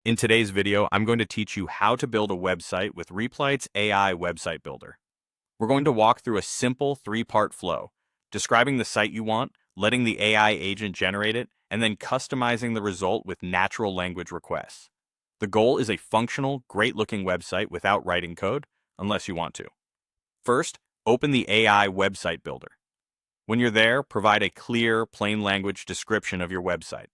In today's video, I'm going to teach you how to build a website with Replit's AI website builder. We're going to walk through a simple three-part flow, describing the site you want, letting the AI agent generate it, and then customizing the result with natural language requests. The goal is a functional, great-looking website without writing code, unless you want to. First, open the AI website builder. When you're there, provide a clear, plain language description of your website.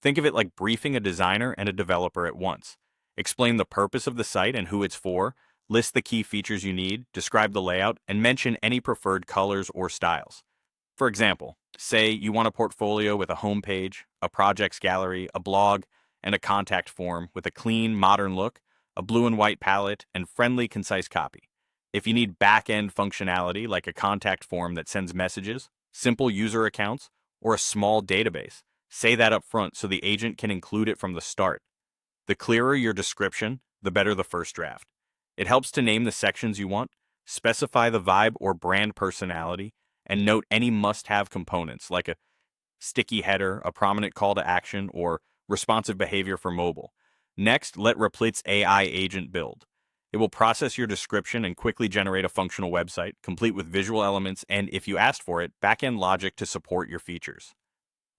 Think of it like briefing a designer and a developer at once. Explain the purpose of the site and who it's for, list the key features you need, describe the layout, and mention any preferred colors or styles. For example, say you want a portfolio with a home page, a projects gallery, a blog, and a contact form with a clean, modern look, a blue and white palette, and friendly, concise copy. If you need back-end functionality like a contact form that sends messages, simple user accounts, or a small database, say that up front so the agent can include it from the start. The clearer your description, the better the first draft. It helps to name the sections you want, specify the vibe or brand personality, and note any must-have components like a sticky header, a prominent call to action, or responsive behavior for mobile. Next, let Replit's AI agent build. It will process your description and quickly generate a functional website, complete with visual elements and, if you asked for it, back-end logic to support your features.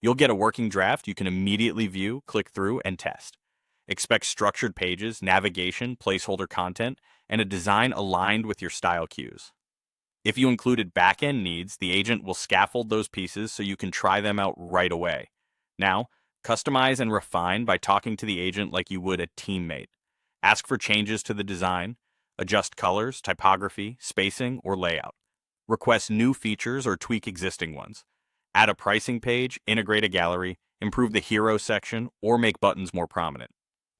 You'll get a working draft you can immediately view, click through, and test. Expect structured pages, navigation, placeholder content, and a design aligned with your style cues. If you included back-end needs, the agent will scaffold those pieces so you can try them out right away. Now, customize and refine by talking to the agent like you would a teammate. Ask for changes to the design, adjust colors, typography, spacing, or layout. Request new features or tweak existing ones. Add a pricing page, integrate a gallery, improve the hero section, or make buttons more prominent.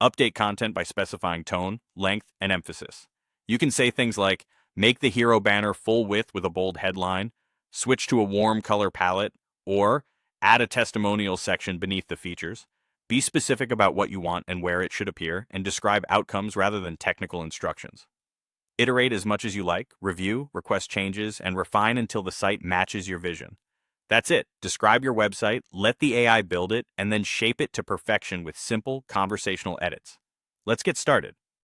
Update content by specifying tone, length, and emphasis. You can say things like, make the hero banner full width with a bold headline, switch to a warm color palette, or add a testimonial section beneath the features. Be specific about what you want and where it should appear, and describe outcomes rather than technical instructions. Iterate as much as you like, review, request changes, and refine until the site matches your vision. That's it. Describe your website, let the AI build it, and then shape it to perfection with simple conversational edits. Let's get started.